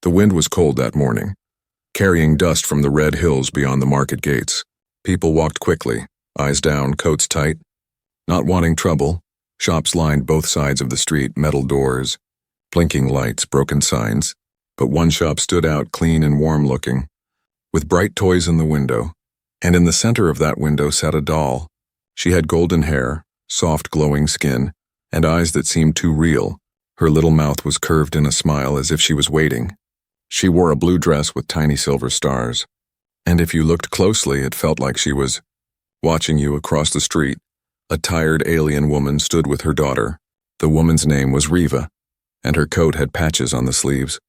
The wind was cold that morning, carrying dust from the red hills beyond the market gates. People walked quickly, eyes down, coats tight. Not wanting trouble, shops lined both sides of the street, metal doors, blinking lights, broken signs. But one shop stood out, clean and warm-looking, with bright toys in the window. And in the center of that window sat a doll. She had golden hair, soft glowing skin, and eyes that seemed too real. Her little mouth was curved in a smile as if she was waiting. She wore a blue dress with tiny silver stars. And if you looked closely, it felt like she was watching you across the street. A tired alien woman stood with her daughter. The woman's name was Riva, and her coat had patches on the sleeves.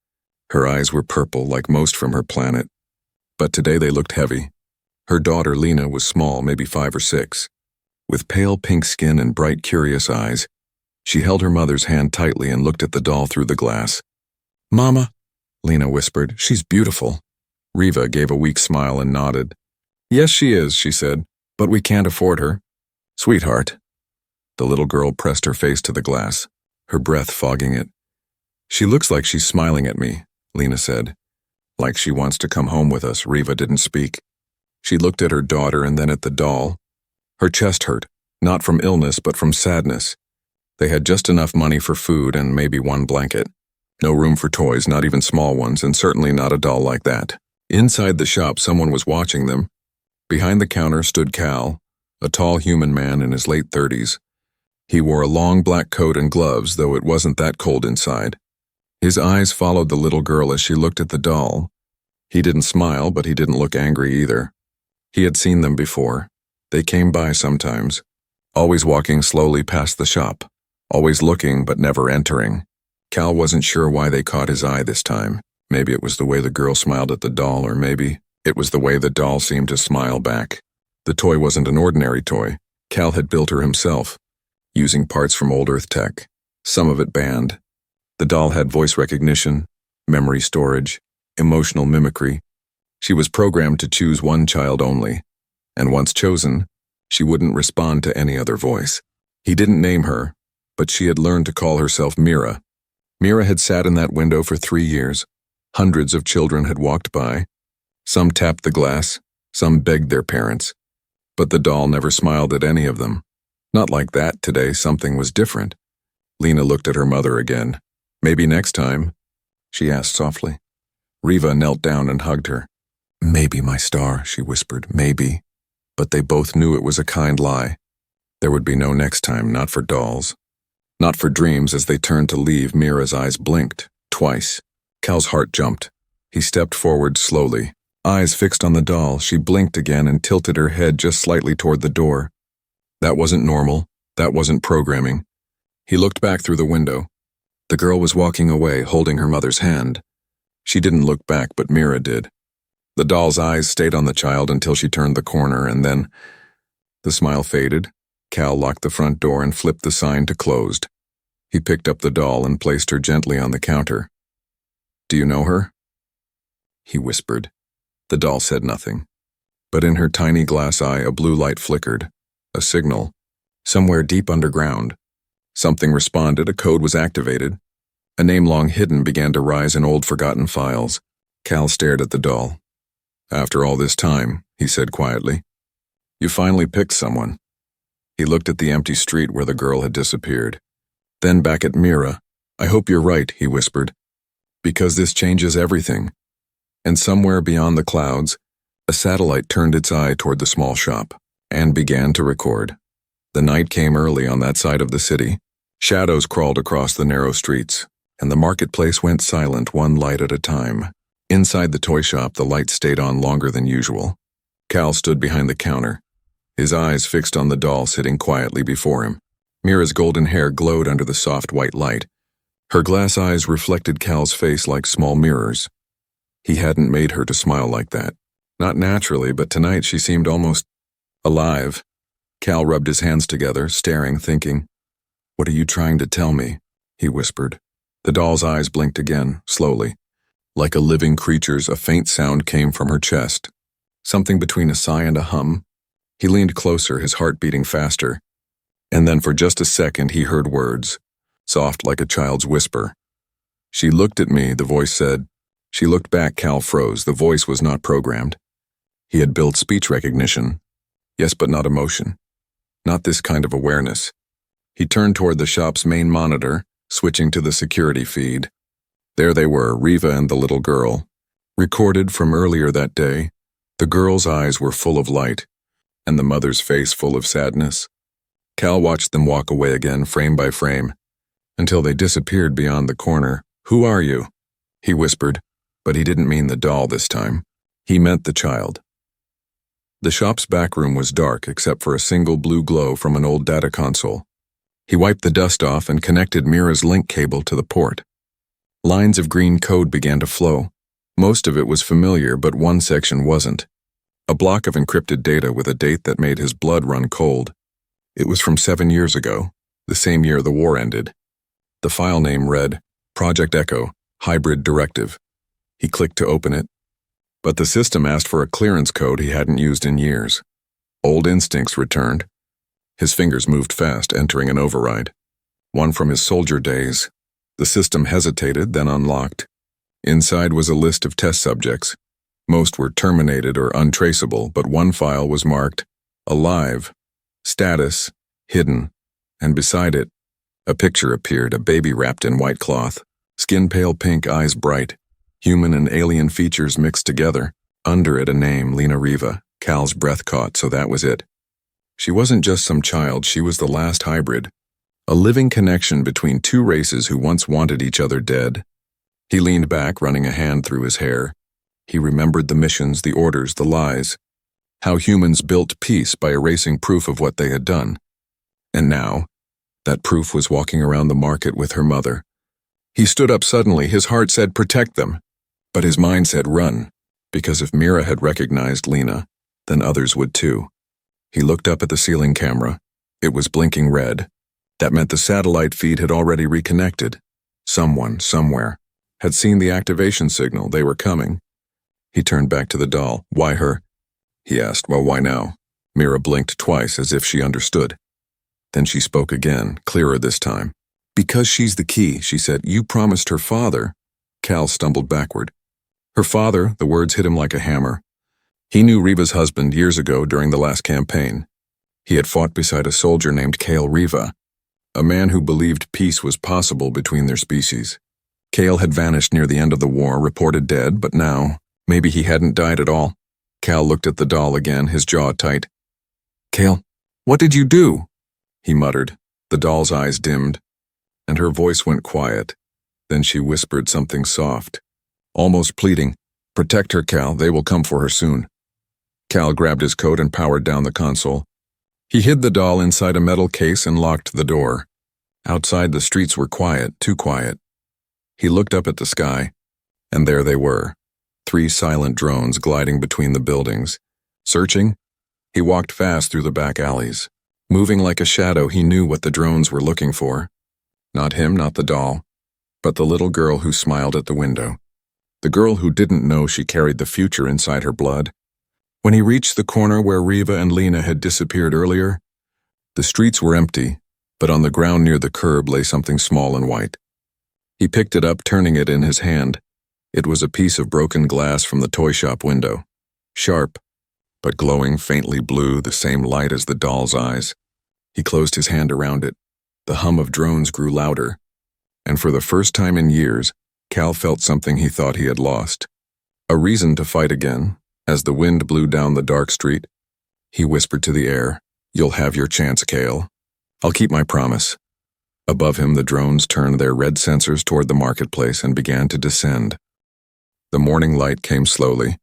Her eyes were purple, like most from her planet, but today they looked heavy. Her daughter, Lena, was small, maybe 5 or 6, with pale pink skin and bright, curious eyes. She held her mother's hand tightly and looked at the doll through the glass. "Mama," Lena whispered, "she's beautiful." Riva gave a weak smile and nodded. "Yes, she is," she said, "but we can't afford her." "Sweetheart." The little girl pressed her face to the glass, her breath fogging it. "She looks like she's smiling at me," Lena said. "Like she wants to come home with us." Riva didn't speak. She looked at her daughter and then at the doll. Her chest hurt, not from illness but from sadness. They had just enough money for food and maybe one blanket. No room for toys, not even small ones, and certainly not a doll like that. Inside the shop, someone was watching them. Behind the counter stood Cal, a tall human man in his late 30s. He wore a long black coat and gloves, though it wasn't that cold inside. His eyes followed the little girl as she looked at the doll. He didn't smile, but he didn't look angry either. He had seen them before. They came by sometimes, always walking slowly past the shop, always looking but never entering. Cal wasn't sure why they caught his eye this time. Maybe it was the way the girl smiled at the doll, or maybe it was the way the doll seemed to smile back. The toy wasn't an ordinary toy. Cal had built her himself, using parts from old Earth tech, some of it banned. The doll had voice recognition, memory storage, emotional mimicry. She was programmed to choose one child only, and once chosen, she wouldn't respond to any other voice. He didn't name her, but she had learned to call herself Mira. Mira had sat in that window for 3 years. Hundreds of children had walked by. Some tapped the glass, some begged their parents. But the doll never smiled at any of them. Not like that today, something was different. Lena looked at her mother again. "Maybe next time," she asked softly. Riva knelt down and hugged her. "Maybe, my star," she whispered, "maybe." But they both knew it was a kind lie. There would be no next time, not for dolls. Not for dreams. As they turned to leave, Mira's eyes blinked, twice. Cal's heart jumped. He stepped forward slowly. Eyes fixed on the doll, she blinked again and tilted her head just slightly toward the door. That wasn't normal. That wasn't programming. He looked back through the window. The girl was walking away, holding her mother's hand. She didn't look back, but Mira did. The doll's eyes stayed on the child until she turned the corner, and then the smile faded. Cal locked the front door and flipped the sign to closed. He picked up the doll and placed her gently on the counter. "Do you know her?" he whispered. The doll said nothing. But in her tiny glass eye, a blue light flickered. A signal. Somewhere deep underground. Something responded, a code was activated. A name long hidden began to rise in old forgotten files. Cal stared at the doll. "After all this time," he said quietly, "you finally picked someone." He looked at the empty street where the girl had disappeared. Then back at Mira. "I hope you're right," he whispered, "because this changes everything." And somewhere beyond the clouds, a satellite turned its eye toward the small shop and began to record. The night came early on that side of the city. Shadows crawled across the narrow streets, and the marketplace went silent, one light at a time. Inside the toy shop, the light stayed on longer than usual. Cal stood behind the counter, his eyes fixed on the doll sitting quietly before him. Mira's golden hair glowed under the soft white light. Her glass eyes reflected Cal's face like small mirrors. He hadn't made her to smile like that. Not naturally, but tonight she seemed almost alive. Cal rubbed his hands together, staring, thinking. "What are you trying to tell me?" he whispered. The doll's eyes blinked again, slowly. Like a living creature's, a faint sound came from her chest. Something between a sigh and a hum. He leaned closer, his heart beating faster. And then for just a second he heard words, soft like a child's whisper. "She looked at me," the voice said, She looked back. Cal froze. The voice was not programmed. He had built speech recognition. Yes, but not emotion. Not this kind of awareness. He turned toward the shop's main monitor, switching to the security feed. There they were, Riva and the little girl. Recorded from earlier that day, the girl's eyes were full of light, and the mother's face full of sadness. Cal watched them walk away again, frame by frame, until they disappeared beyond the corner. "Who are you?" he whispered, but he didn't mean the doll this time. He meant the child. The shop's back room was dark except for a single blue glow from an old data console. He wiped the dust off and connected Mira's link cable to the port. Lines of green code began to flow. Most of it was familiar, but one section wasn't. A block of encrypted data with a date that made his blood run cold. It was from 7 years ago, the same year the war ended. The file name read, Project Echo, Hybrid Directive. He clicked to open it, but the system asked for a clearance code he hadn't used in years. Old instincts returned. His fingers moved fast, entering an override. One from his soldier days. The system hesitated, then unlocked. Inside was a list of test subjects. Most were terminated or untraceable, but one file was marked alive, status, hidden, and beside it, a picture appeared, a baby wrapped in white cloth, skin pale pink, eyes bright, human and alien features mixed together. Under it a name, Lena Riva. Cal's breath caught, so that was it. She wasn't just some child, she was the last hybrid. A living connection between two races who once wanted each other dead. He leaned back, running a hand through his hair. He remembered the missions, the orders, the lies. How humans built peace by erasing proof of what they had done. And now, that proof was walking around the market with her mother. He stood up suddenly. His heart said protect them, but his mind said run, because if Mira had recognized Lena, then others would too. He looked up at the ceiling camera. It was blinking red. That meant the satellite feed had already reconnected. Someone, somewhere, had seen the activation signal. They were coming. He turned back to the doll. Why her? He asked. Well, why now? Mira blinked twice as if she understood. Then she spoke again, clearer this time. Because she's the key, she said. You promised her father. Cal stumbled backward. Her father, the words hit him like a hammer. He knew Riva's husband years ago during the last campaign. He had fought beside a soldier named Cale Riva, a man who believed peace was possible between their species. Cale had vanished near the end of the war, reported dead, but now, maybe he hadn't died at all. Cal looked at the doll again, his jaw tight. Cale, what did you do? He muttered. The doll's eyes dimmed, and her voice went quiet. Then she whispered something soft, almost pleading. Protect her, Cal. They will come for her soon. Cal grabbed his coat and powered down the console. He hid the doll inside a metal case and locked the door. Outside, the streets were quiet, too quiet. He looked up at the sky, and there they were, 3 silent drones gliding between the buildings. Searching, he walked fast through the back alleys. Moving like a shadow, he knew what the drones were looking for. Not him, not the doll, but the little girl who smiled at the window. The girl who didn't know she carried the future inside her blood. When he reached the corner where Riva and Lena had disappeared earlier, the streets were empty, but on the ground near the curb lay something small and white. He picked it up, turning it in his hand. It was a piece of broken glass from the toy shop window. Sharp, but glowing faintly blue, the same light as the doll's eyes. He closed his hand around it. The hum of drones grew louder, and for the first time in years, Cal felt something he thought he had lost. A reason to fight again. As the wind blew down the dark street, he whispered to the air, You'll have your chance, Cale. I'll keep my promise. Above him, the drones turned their red sensors toward the marketplace and began to descend. The morning light came slowly,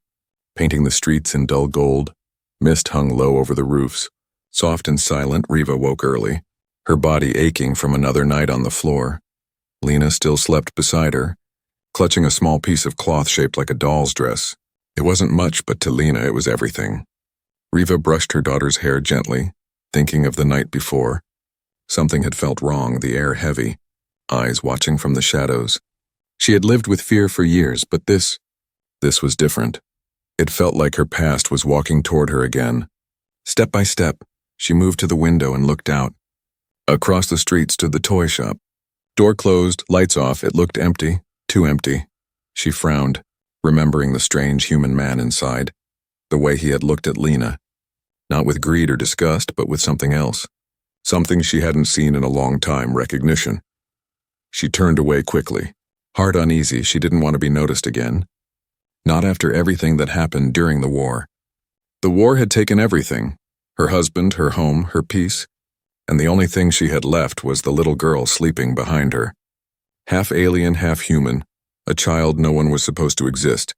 painting the streets in dull gold. Mist hung low over the roofs. Soft and silent, Riva woke early, her body aching from another night on the floor. Lena still slept beside her, clutching a small piece of cloth shaped like a doll's dress. It wasn't much, but to Lena it was everything. Riva brushed her daughter's hair gently, thinking of the night before. Something had felt wrong, the air heavy, eyes watching from the shadows. She had lived with fear for years, but this was different. It felt like her past was walking toward her again. Step by step, she moved to the window and looked out. Across the street stood the toy shop. Door closed, lights off, it looked empty, too empty. She frowned. remembering the strange human man inside, the way he had looked at Lena, not with greed or disgust, but with something else, something she hadn't seen in a long time, recognition. She turned away quickly, heart uneasy. She didn't want to be noticed again. Not after everything that happened during the war. The war had taken everything, her husband, her home, her peace, and the only thing she had left was the little girl sleeping behind her. Half alien, half human, a child no one was supposed to exist.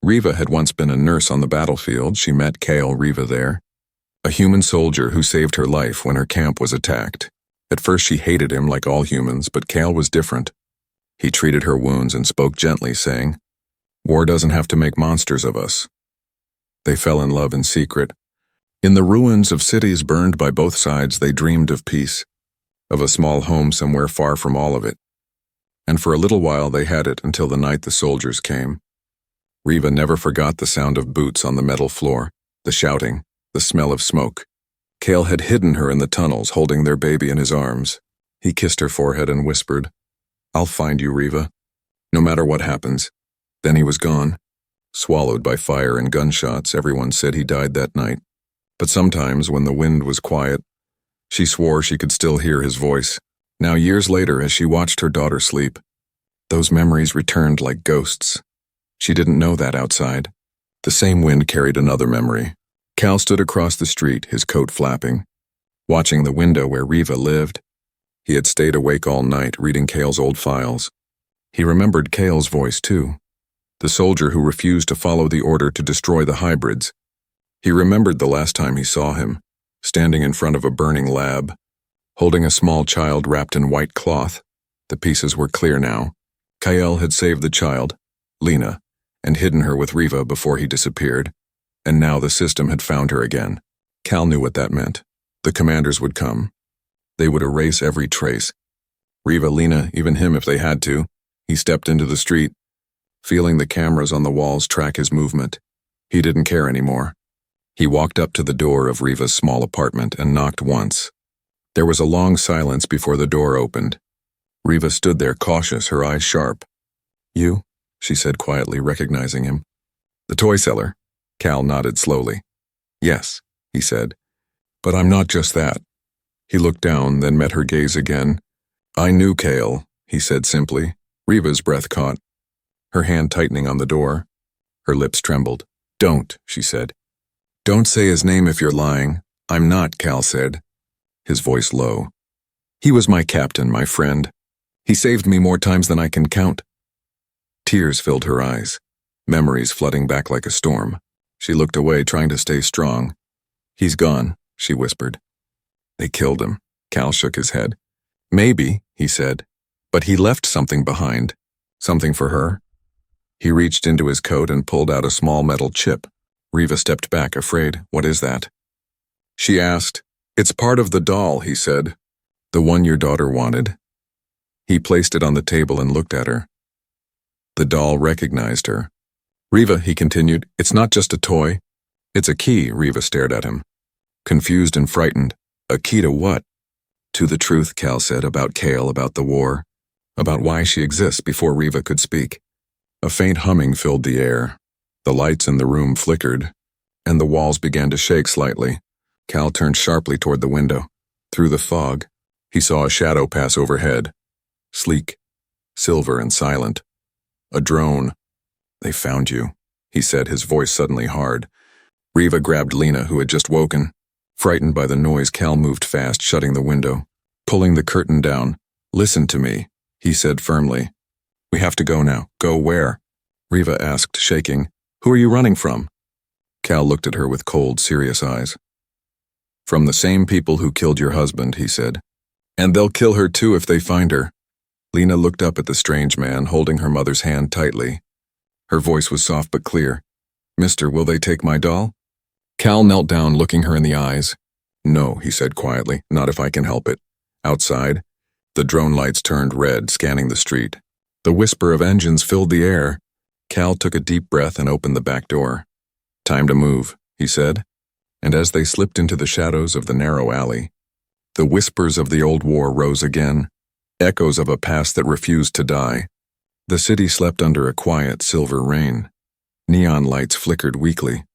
Riva had once been a nurse on the battlefield. She met Kale Riva there, a human soldier who saved her life when her camp was attacked. At first she hated him like all humans, but Kale was different. He treated her wounds and spoke gently, saying, "War doesn't have to make monsters of us." They fell in love in secret. In the ruins of cities burned by both sides, they dreamed of peace, of a small home somewhere far from all of it. And for a little while they had it until the night the soldiers came. Riva never forgot the sound of boots on the metal floor, the shouting, the smell of smoke. Kale had hidden her in the tunnels, holding their baby in his arms. He kissed her forehead and whispered, "I'll find you, Riva, no matter what happens." Then he was gone, swallowed by fire and gunshots. Everyone said he died that night. But sometimes, when the wind was quiet, she swore she could still hear his voice. Now, years later, as she watched her daughter sleep, those memories returned like ghosts. She didn't know that outside. The same wind carried another memory. Cal stood across the street, his coat flapping, watching the window where Riva lived. He had stayed awake all night, reading Kale's old files. He remembered Kale's voice, too, the soldier who refused to follow the order to destroy the hybrids. He remembered the last time he saw him, standing in front of a burning lab, holding a small child wrapped in white cloth. The pieces were clear now. Kyle had saved the child, Lena, and hidden her with Riva before he disappeared, and now the system had found her again. Cal knew what that meant. The commanders would come. They would erase every trace. Riva, Lena, even him if they had to. He stepped into the street, feeling the cameras on the walls track his movement. He didn't care anymore. He walked up to the door of Riva's small apartment and knocked once. There was a long silence before the door opened. Riva stood there, cautious, her eyes sharp. "You?" she said quietly, recognizing him. "The toy seller." Cal nodded slowly. "Yes," he said. "But I'm not just that." He looked down, then met her gaze again. "I knew Kale," he said simply. Riva's breath caught, her hand tightening on the door. Her lips trembled. "Don't," she said. "Don't say his name if you're lying." "I'm not," Cal said, his voice low. "He was my captain, my friend. He saved me more times than I can count." Tears filled her eyes, memories flooding back like a storm. She looked away, trying to stay strong. "He's gone," she whispered. "They killed him." Cal shook his head. "Maybe," he said, "but he left something behind. Something for her." He reached into his coat and pulled out a small metal chip. Riva stepped back, afraid. "What is that?" She asked. "It's part of the doll," he said. "The one your daughter wanted." He placed it on the table and looked at her. The doll recognized her. "Riva," he continued, "it's not just a toy. It's a key." Riva stared at him, confused and frightened. "A key to what?" "To the truth," Cal said, "about Kale, about the war, about why she exists," before Riva could speak. A faint humming filled the air. The lights in the room flickered, and the walls began to shake slightly. Cal turned sharply toward the window. Through the fog, he saw a shadow pass overhead, sleek, silver and silent. A drone. "They found you," he said, his voice suddenly hard. Riva grabbed Lena, who had just woken. Frightened by the noise, Cal moved fast, shutting the window, pulling the curtain down. "Listen to me," he said firmly. "We have to go now." "Go where?" Riva asked, shaking. "Who are you running from?" Cal looked at her with cold, serious eyes. "From the same people who killed your husband," he said. "And they'll kill her too if they find her." Lena looked up at the strange man, holding her mother's hand tightly. Her voice was soft but clear. "Mister, will they take my doll?" Cal knelt down, looking her in the eyes. "No," he said quietly, "not if I can help it." Outside, the drone lights turned red, scanning the street. The whisper of engines filled the air. Cal took a deep breath and opened the back door. "Time to move," he said, and as they slipped into the shadows of the narrow alley, the whispers of the old war rose again, echoes of a past that refused to die. The city slept under a quiet silver rain. Neon lights flickered weakly.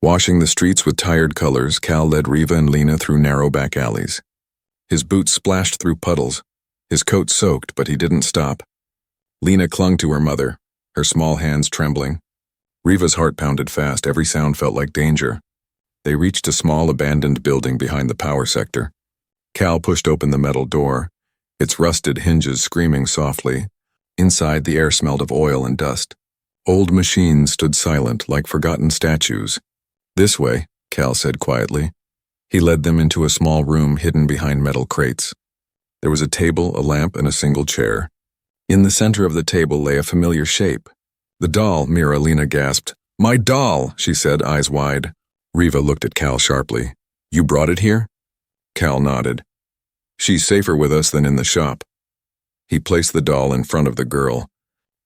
Washing the streets with tired colors, Cal led Riva and Lena through narrow back alleys. His boots splashed through puddles. His coat soaked, but he didn't stop. Lena clung to her mother, her small hands trembling. Riva's heart pounded fast, every sound felt like danger. They reached a small abandoned building behind the power sector. Cal pushed open the metal door, its rusted hinges screaming softly. Inside, the air smelled of oil and dust. Old machines stood silent, like forgotten statues. "This way," Cal said quietly. He led them into a small room hidden behind metal crates. There was a table, a lamp, and a single chair. In the center of the table lay a familiar shape. "The doll," Lena gasped. "My doll," she said, eyes wide. Riva looked at Cal sharply. "You brought it here?" Cal nodded. "She's safer with us than in the shop." He placed the doll in front of the girl.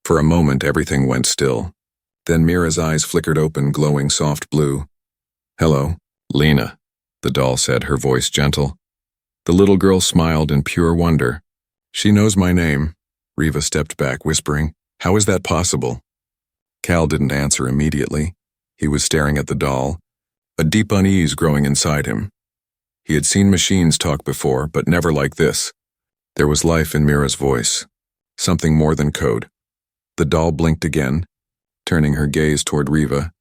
For a moment, everything went still. Then Mira's eyes flickered open, glowing soft blue. "Hello, Lena," the doll said, her voice gentle. The little girl smiled in pure wonder. "She knows my name." Riva stepped back, whispering, "How is that possible?" Cal didn't answer immediately. He was staring at the doll, a deep unease growing inside him. He had seen machines talk before, but never like this. There was life in Mira's voice, something more than code. The doll blinked again, turning her gaze toward Riva.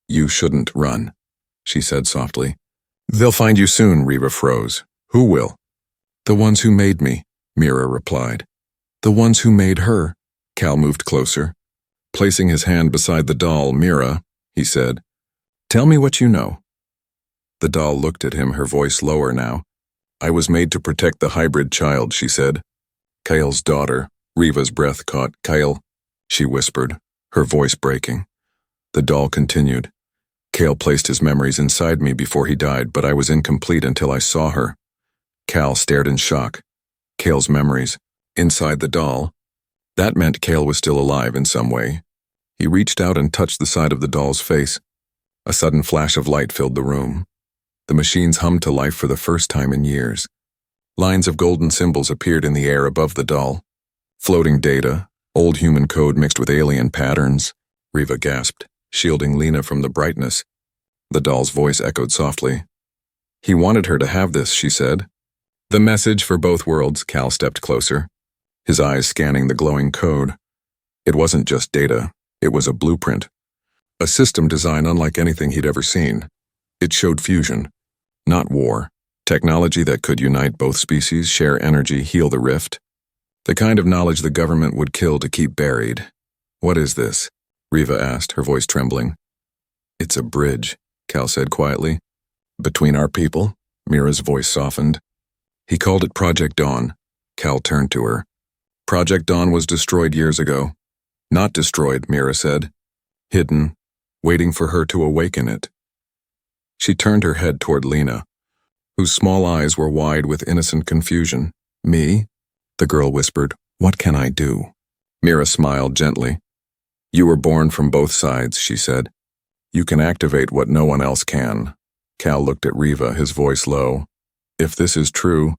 "You shouldn't run," she said softly. "They'll find you soon," Riva froze. "Who will?" "The ones who made me," Mira replied. "The ones who made her." Cal moved closer. Placing his hand beside the doll, "Mira," he said, "tell me what you know." The doll looked at him, her voice lower now. "I was made to protect the hybrid child," she said. "Kyle's daughter." Riva's breath caught. "Kyle," she whispered, her voice breaking. The doll continued. "Kyle placed his memories inside me before he died, but I was incomplete until I saw her." Cal stared in shock. Kale's memories, inside the doll. That meant Kale was still alive in some way. He reached out and touched the side of the doll's face. A sudden flash of light filled the room. The machines hummed to life for the first time in years. Lines of golden symbols appeared in the air above the doll. Floating data, old human code mixed with alien patterns. Riva gasped, shielding Lena from the brightness. The doll's voice echoed softly. "He wanted her to have this," she said. "The message for both worlds." Cal stepped closer, his eyes scanning the glowing code. It wasn't just data, it was a blueprint. A system design unlike anything he'd ever seen. It showed fusion, not war. Technology that could unite both species, share energy, heal the rift. The kind of knowledge the government would kill to keep buried. "What is this?" Riva asked, her voice trembling. "It's a bridge," Cal said quietly. "Between our people?" Mira's voice softened. "He called it Project Dawn." Cal turned to her. "Project Dawn was destroyed years ago." "Not destroyed," Mira said. "Hidden, waiting for her to awaken it." She turned her head toward Lena, whose small eyes were wide with innocent confusion. "Me?" the girl whispered. "What can I do?" Mira smiled gently. "You were born from both sides," she said. "You can activate what no one else can." Cal looked at Riva, his voice low. "If this is true,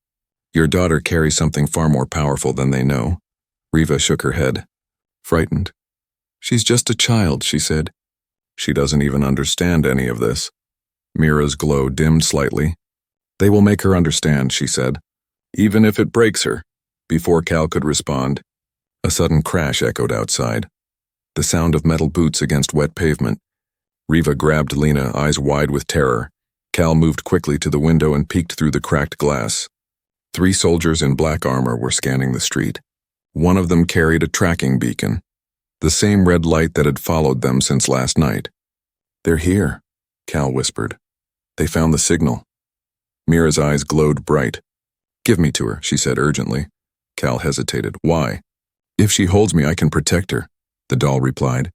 your daughter carries something far more powerful than they know." Riva shook her head, frightened. "She's just a child," she said. "She doesn't even understand any of this." Mira's glow dimmed slightly. "They will make her understand," she said. "Even if it breaks her." Before Cal could respond, a sudden crash echoed outside. The sound of metal boots against wet pavement. Riva grabbed Lena, eyes wide with terror. Cal moved quickly to the window and peeked through the cracked glass. 3 soldiers in black armor were scanning the street. One of them carried a tracking beacon, the same red light that had followed them since last night. "They're here," Cal whispered. "They found the signal." Mira's eyes glowed bright. "Give me to her," she said urgently. Cal hesitated. "Why?" "If she holds me, I can protect her," the doll replied,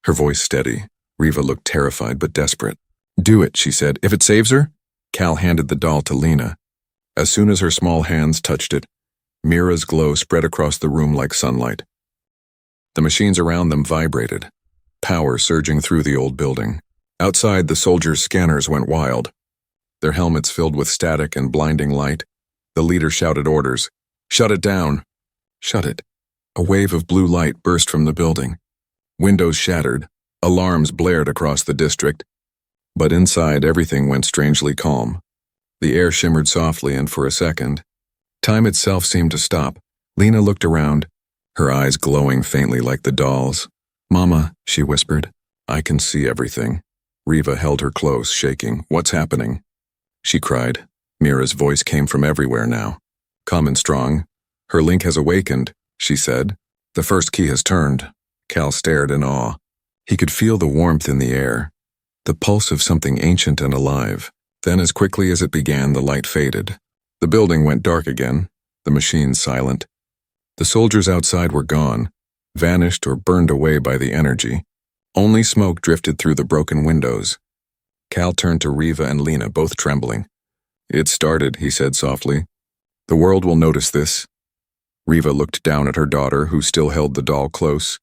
her voice steady. Riva looked terrified but desperate. "Do it," she said. "If it saves her?" Cal handed the doll to Lena. As soon as her small hands touched it, Mira's glow spread across the room like sunlight. The machines around them vibrated, power surging through the old building. Outside, the soldiers' scanners went wild, their helmets filled with static and blinding light. The leader shouted orders. "Shut it down!" "Shut it." A wave of blue light burst from the building. Windows shattered, Alarms blared across the district, but inside everything went strangely calm. The air shimmered softly, and for a second, time itself seemed to stop. Lena looked around, her eyes glowing faintly like the doll's. "Mama," she whispered, "I can see everything." Riva held her close, shaking. "What's happening?" she cried. Mira's voice came from everywhere now. Calm and strong. "Her link has awakened," she said. "The first key has turned." Cal stared in awe. He could feel the warmth in the air, the pulse of something ancient and alive. Then, as quickly as it began, the light faded. The building went dark again, the machines silent. The soldiers outside were gone, vanished or burned away by the energy. Only smoke drifted through the broken windows. Cal turned to Riva and Lena, both trembling. "It started," he said softly. "The world will notice this." Riva looked down at her daughter, who still held the doll close.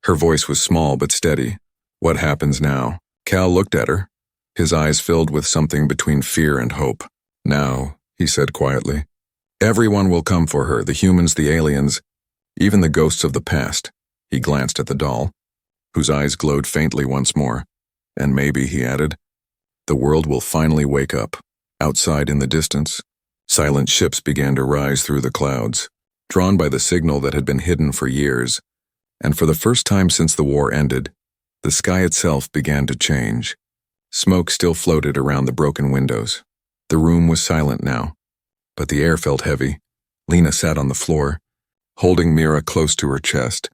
Her voice was small but steady. "What happens now?" Cal looked at her, his eyes filled with something between fear and hope. "Now," he said quietly, "everyone will come for her, the humans, the aliens, even the ghosts of the past." He glanced at the doll, whose eyes glowed faintly once more. "And maybe," he added, "the world will finally wake up." Outside in the distance, silent ships began to rise through the clouds, drawn by the signal that had been hidden for years. And for the first time since the war ended, the sky itself began to change. Smoke still floated around the broken windows. The room was silent now, but the air felt heavy. Lena sat on the floor, holding Mira close to her chest.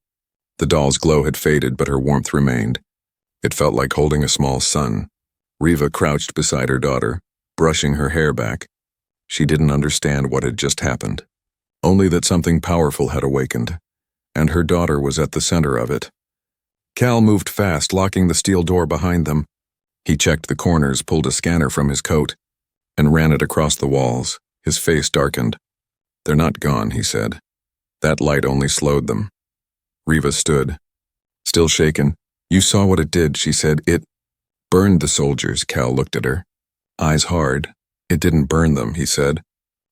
The doll's glow had faded, but her warmth remained. It felt like holding a small sun. Riva crouched beside her daughter, brushing her hair back. She didn't understand what had just happened, only that something powerful had awakened, and her daughter was at the center of it. Cal moved fast, locking the steel door behind them. He checked the corners, pulled a scanner from his coat, and ran it across the walls. His face darkened. "They're not gone," he said. "That light only slowed them." Riva stood, still shaken. "You saw what it did," she said. "It burned the soldiers." Cal looked at her, eyes hard. "It didn't burn them," he said.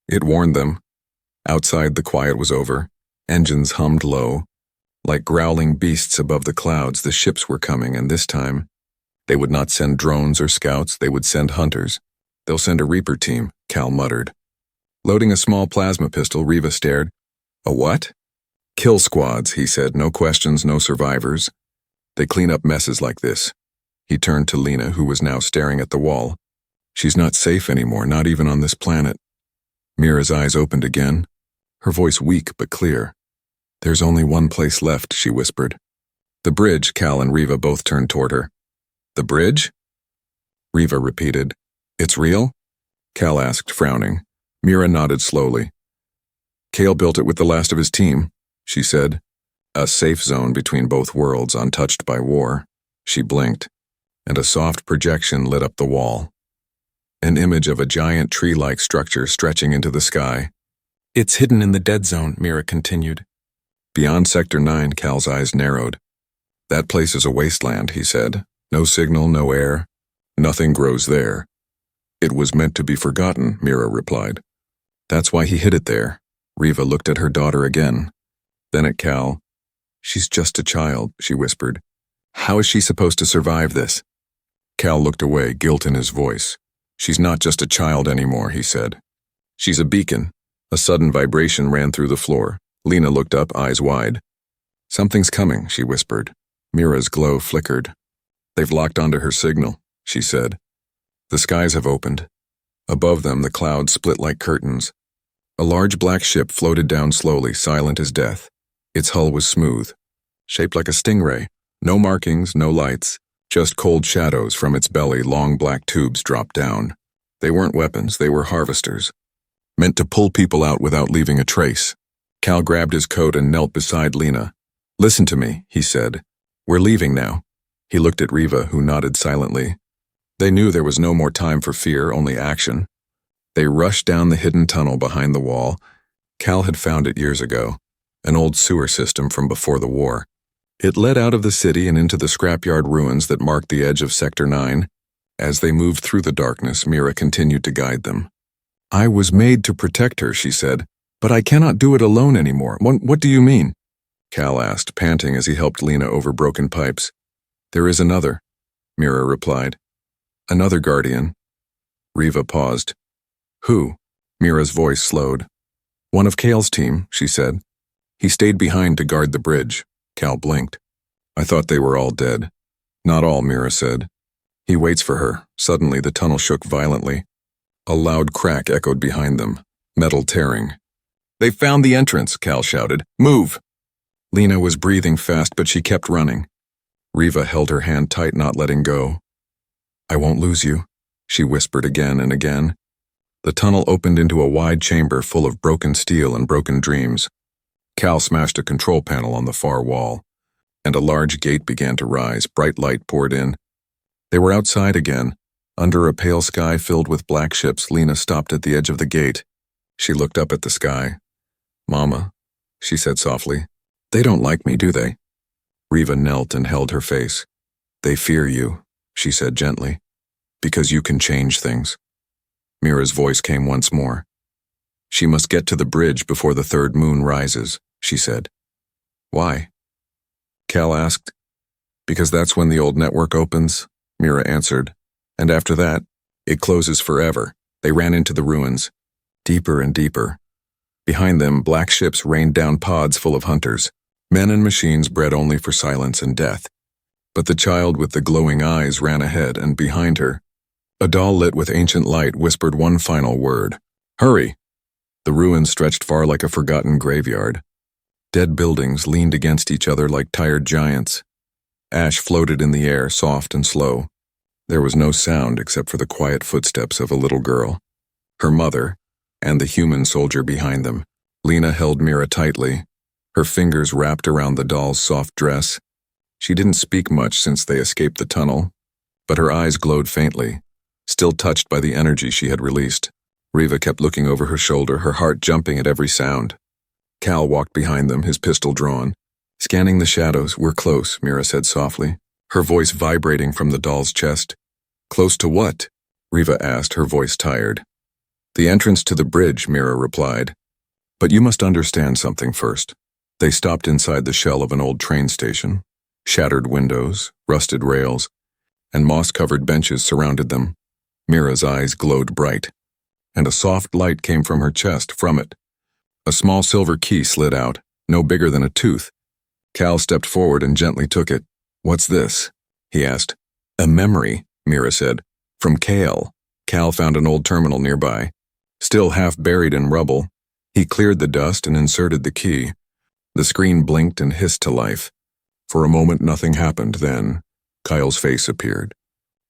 "It warned them." Outside, the quiet was over. Engines hummed low. Like growling beasts above the clouds, the ships were coming, and this time, they would not send drones or scouts, they would send hunters. "They'll send a Reaper team," Cal muttered. Loading a small plasma pistol, Riva stared. "A what?" "Kill squads," he said. "No questions, no survivors. They clean up messes like this." He turned to Lena, who was now staring at the wall. "She's not safe anymore, not even on this planet." Mira's eyes opened again, her voice weak but clear. "There's only one place left," she whispered. "The bridge." Cal and Riva both turned toward her. "The bridge?" Riva repeated. "It's real?" Cal asked, frowning. Mira nodded slowly. "Cale built it with the last of his team," she said. "A safe zone between both worlds, untouched by war." She blinked, and a soft projection lit up the wall. An image of a giant tree-like structure stretching into the sky. "It's hidden in the dead zone," Mira continued. "Beyond Sector 9, Cal's eyes narrowed. "That place is a wasteland," he said. "No signal, no air. Nothing grows there." "It was meant to be forgotten," Mira replied. "That's why he hid it there." Riva looked at her daughter again, then at Cal. "She's just a child," she whispered. "How is she supposed to survive this?" Cal looked away, guilt in his voice. "She's not just a child anymore," he said. "She's a beacon." A sudden vibration ran through the floor. Lena looked up, eyes wide. "Something's coming," she whispered. Mira's glow flickered. "They've locked onto her signal," she said. The skies have opened. Above them, the clouds split like curtains. A large black ship floated down slowly, silent as death. Its hull was smooth, shaped like a stingray. No markings, no lights, just cold shadows from its belly. Long black tubes dropped down. They weren't weapons, they were harvesters, meant to pull people out without leaving a trace. Cal grabbed his coat and knelt beside Lena. "Listen to me," he said. "We're leaving now." He looked at Riva, who nodded silently. They knew there was no more time for fear, only action. They rushed down the hidden tunnel behind the wall. Cal had found it years ago, an old sewer system from before the war. It led out of the city and into the scrapyard ruins that marked the edge of Sector 9. As they moved through the darkness, Mira continued to guide them. "I was made to protect her," she said, "but I cannot do it alone anymore." What do you mean?" Cal asked, panting as he helped Lena over broken pipes. There is another, Mira replied. Another guardian. Riva paused. Who? Mira's voice slowed. One of Cale's team, she said. He stayed behind to guard the bridge. Cal blinked. I thought they were all dead. Not all, Mira said. He waits for her. Suddenly the tunnel shook violently. A loud crack echoed behind them, metal tearing. They found the entrance, Cal shouted. Move! Lena was breathing fast, but she kept running. Riva held her hand tight, not letting go. I won't lose you, she whispered again and again. The tunnel opened into a wide chamber full of broken steel and broken dreams. Cal smashed a control panel on the far wall, and a large gate began to rise. Bright light poured in. They were outside again. Under a pale sky filled with black ships, Lena stopped at the edge of the gate. She looked up at the sky. Mama, she said softly, they don't like me, do they? Riva knelt and held her face. They fear you, she said gently, because you can change things. Mira's voice came once more. She must get to the bridge before the third moon rises, she said. Why? Cal asked. Because that's when the old network opens, Mira answered. And after that, it closes forever. They ran into the ruins, deeper and deeper. Behind them, black ships rained down pods full of hunters, men and machines bred only for silence and death. But the child with the glowing eyes ran ahead, and behind her, a doll lit with ancient light whispered one final word. Hurry! The ruins stretched far like a forgotten graveyard. Dead buildings leaned against each other like tired giants. Ash floated in the air, soft and slow. There was no sound except for the quiet footsteps of a little girl, her mother, and the human soldier behind them. Lena held Mira tightly, her fingers wrapped around the doll's soft dress. She didn't speak much since they escaped the tunnel, but her eyes glowed faintly, still touched by the energy she had released. Riva kept looking over her shoulder, her heart jumping at every sound. Cal walked behind them, his pistol drawn. Scanning the shadows, we're close, Mira said softly, her voice vibrating from the doll's chest. Close to what? Riva asked, her voice tired. The entrance to the bridge, Mira replied. But you must understand something first. They stopped inside the shell of an old train station. Shattered windows, rusted rails, and moss-covered benches surrounded them. Mira's eyes glowed bright, and a soft light came from her chest. From it, a small silver key slid out, no bigger than a tooth. Cal stepped forward and gently took it. What's this? He asked. A memory, Mira said. From Cale. Cal found an old terminal nearby. Still half buried in rubble, he cleared the dust and inserted the key. The screen blinked and hissed to life. For a moment nothing happened, then Kyle's face appeared.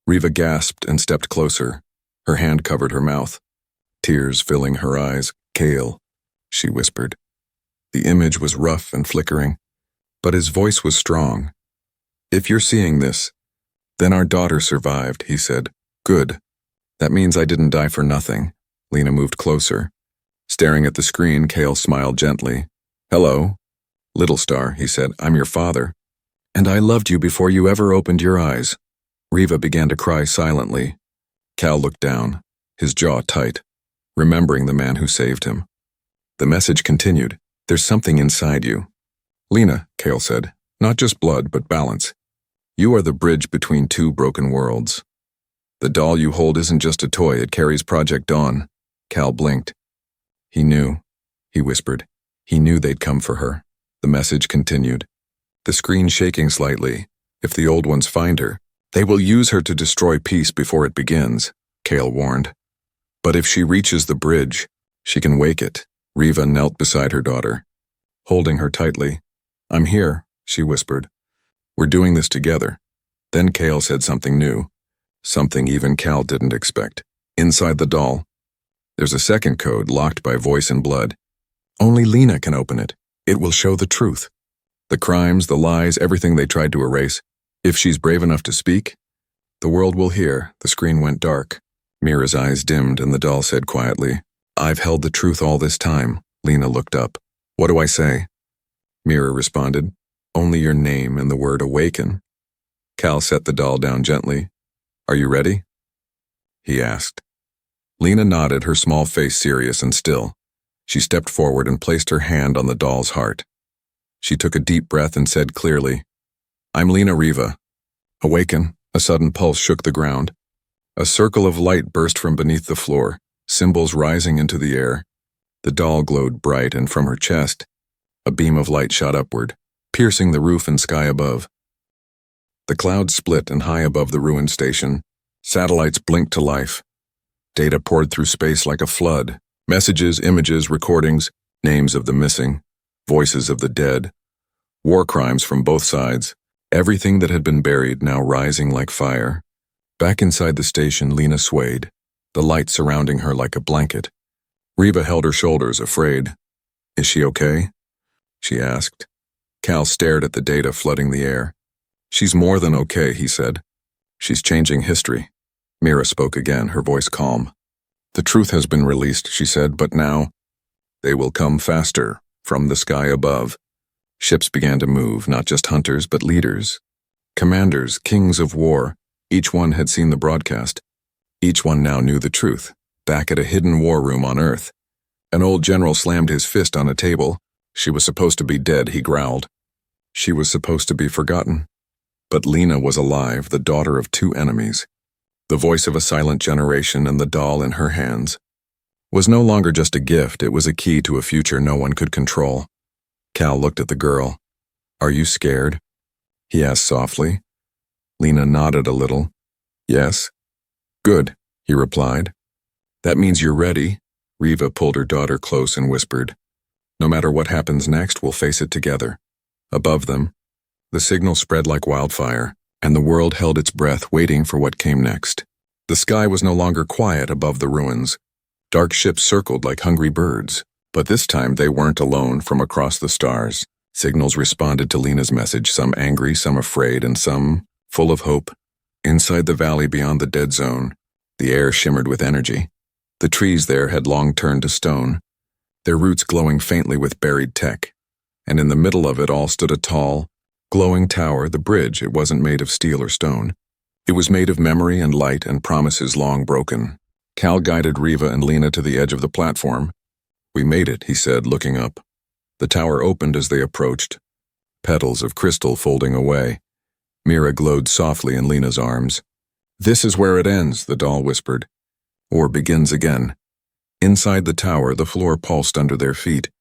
Riva gasped and stepped closer. Her hand covered her mouth, tears filling her eyes. Cale, she whispered. The image was rough and flickering, but his voice was strong. If you're seeing this, then our daughter survived, he said. Good. That means I didn't die for nothing. Lena moved closer. Staring at the screen, Cale smiled gently. Hello. Little star, he said. I'm your father. And I loved you before you ever opened your eyes. Riva began to cry silently. Cal looked down, his jaw tight, remembering the man who saved him. The message continued. There's something inside you. Lena, Cale said, not just blood, but balance. You are the bridge between two broken worlds. The doll you hold isn't just a toy, it carries Project Dawn. Cal blinked. He knew, he whispered. He knew they'd come for her. The message continued. The screen shaking slightly. If the old ones find her, they will use her to destroy peace before it begins, Cale warned. But if she reaches the bridge, she can wake it. Riva knelt beside her daughter, holding her tightly. I'm here, she whispered. We're doing this together. Then Cale said something new, something even Cal didn't expect. Inside the doll, there's a second code locked by voice and blood. Only Lena can open it. It will show the truth. The crimes, the lies, everything they tried to erase. If she's brave enough to speak, the world will hear. The screen went dark. Mira's eyes dimmed and the doll said quietly, I've held the truth all this time. Lena looked up. What do I say? Mira responded, only your name and the word awaken. Cal set the doll down gently. Are you ready? He asked. Lena nodded, her small face serious and still. She stepped forward and placed her hand on the doll's heart. She took a deep breath and said clearly, I'm Lena Riva. Awaken, a sudden pulse shook the ground. A circle of light burst from beneath the floor, symbols rising into the air. The doll glowed bright, and from her chest, a beam of light shot upward, piercing the roof and sky above. The clouds split, and high above the ruined station, satellites blinked to life. Data poured through space like a flood. Messages, images, recordings, names of the missing, voices of the dead, war crimes from both sides, everything that had been buried now rising like fire. Back inside the station, Lena swayed, the light surrounding her like a blanket. Riva held her shoulders, afraid. "Is she okay?" she asked. Cal stared at the data flooding the air. "She's more than okay," he said. "She's changing history." Mira spoke again, her voice calm. "The truth has been released," she said, "but now they will come faster, from the sky above." Ships began to move, not just hunters, but leaders. Commanders, kings of war. Each one had seen the broadcast. Each one now knew the truth, back at a hidden war room on Earth. An old general slammed his fist on a table. "She was supposed to be dead," he growled. She was supposed to be forgotten. But Lena was alive, the daughter of two enemies. The voice of a silent generation, and the doll in her hands was no longer just a gift, it was a key to a future no one could control. Cal looked at the girl. "Are you scared?" he asked softly. Lena nodded a little. "Yes." "Good," he replied. "That means you're ready." Riva pulled her daughter close and whispered, "No matter what happens next, we'll face it together." Above them, the signal spread like wildfire, and the world held its breath, waiting for what came next. The sky was no longer quiet above the ruins. Dark ships circled like hungry birds, but this time they weren't alone. From across the stars, signals responded to Lena's message, some angry, some afraid, and some full of hope. Inside the valley beyond the dead zone, the air shimmered with energy. The trees there had long turned to stone, their roots glowing faintly with buried tech. And in the middle of it all stood a tall, glowing tower, the bridge. It wasn't made of steel or stone. It was made of memory and light and promises long broken. Cal guided Riva and Lena to the edge of the platform. "We made it," he said, looking up. The tower opened as they approached, petals of crystal folding away. Mira glowed softly in Lena's arms. "This is where it ends," the doll whispered, "or begins again." Inside the tower, the floor pulsed under their feet.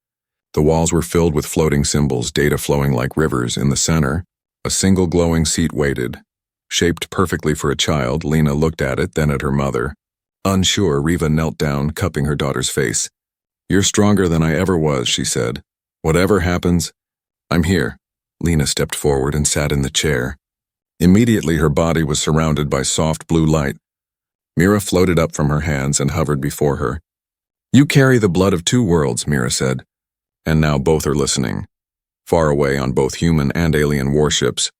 The walls were filled with floating symbols, data flowing like rivers. In the center, a single glowing seat waited. Shaped perfectly for a child, Lena looked at it, then at her mother. Unsure, Riva knelt down, cupping her daughter's face. "You're stronger than I ever was," she said. "Whatever happens, I'm here." Lena stepped forward and sat in the chair. Immediately, her body was surrounded by soft blue light. Mira floated up from her hands and hovered before her. "You carry the blood of two worlds," Mira said. And now both are listening. Far away on both human and alien warships,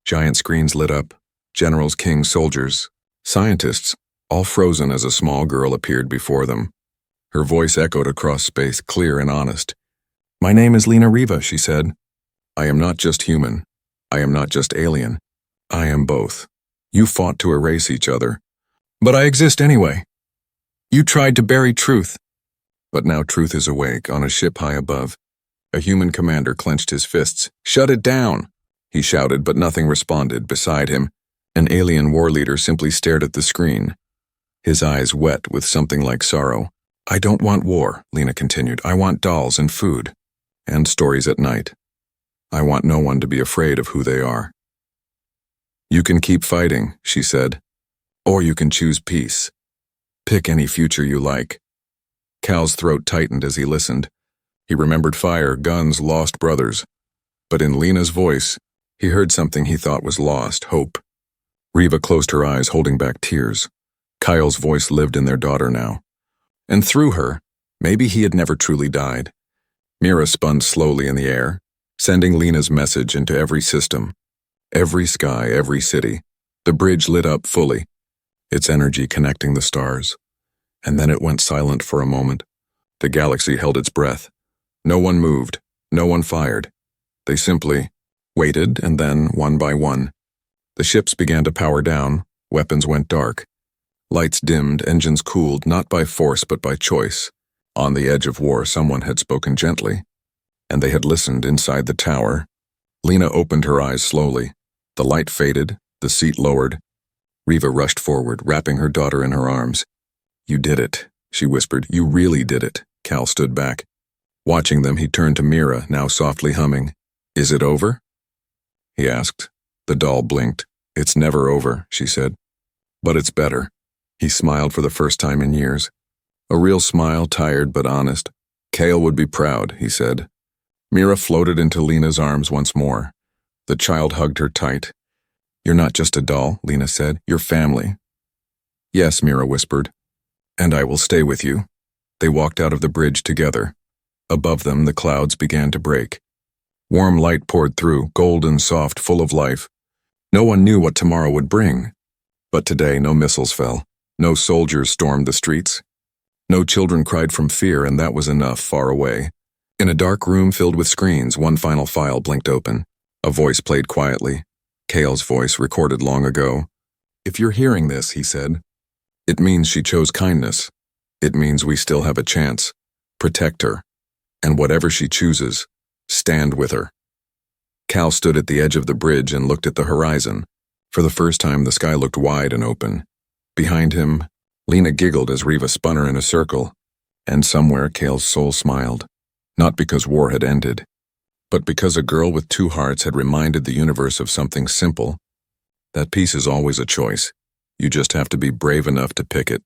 giant screens lit up. Generals, kings, soldiers, scientists, all frozen as a small girl appeared before them. Her voice echoed across space, clear and honest. "My name is Lena Riva," she said. "I am not just human. I am not just alien. I am both. You fought to erase each other, but I exist anyway. You tried to bury truth, but now truth is awake on a ship high above." A human commander clenched his fists. "Shut it down!" he shouted, but nothing responded. Beside him, an alien war leader simply stared at the screen, his eyes wet with something like sorrow. "I don't want war," Lena continued. "I want dolls and food, and stories at night. I want no one to be afraid of who they are." "You can keep fighting," she said, "or you can choose peace. Pick any future you like." Cal's throat tightened as he listened. He remembered fire, guns, lost brothers. But in Lena's voice, he heard something he thought was lost, hope. Riva closed her eyes, holding back tears. Kyle's voice lived in their daughter now. And through her, maybe he had never truly died. Mira spun slowly in the air, sending Lena's message into every system, every sky, every city. The bridge lit up fully, its energy connecting the stars. And then it went silent for a moment. The galaxy held its breath. No one moved, no one fired. They simply waited, and then, one by one, the ships began to power down, weapons went dark. Lights dimmed, engines cooled, not by force but by choice. On the edge of war, someone had spoken gently, and they had listened inside the tower. Lena opened her eyes slowly. The light faded, The seat lowered. Riva rushed forward, wrapping her daughter in her arms. You did it, she whispered. You really did it. Cal stood back. Watching them, he turned to Mira, now softly humming. Is it over? He asked. The doll blinked. It's never over, she said. But it's better. He smiled for the first time in years. A real smile, tired but honest. Cale would be proud, he said. Mira floated into Lena's arms once more. The child hugged her tight. You're not just a doll, Lena said. You're family. Yes, Mira whispered. And I will stay with you. They walked out of the bridge together. Above them, the clouds began to break. Warm light poured through, golden, soft, full of life. No one knew what tomorrow would bring. But today, no missiles fell. No soldiers stormed the streets. No children cried from fear, and that was enough, far away. In a dark room filled with screens, one final file blinked open. A voice played quietly. Cale's voice, recorded long ago. If you're hearing this, he said, it means she chose kindness. It means we still have a chance. Protect her. And whatever she chooses, stand with her. Cal stood at the edge of the bridge and looked at the horizon. For the first time, the sky looked wide and open. Behind him, Lena giggled as Riva spun her in a circle, and somewhere Cale's soul smiled. Not because war had ended, but because a girl with two hearts had reminded the universe of something simple. That peace is always a choice. You just have to be brave enough to pick it.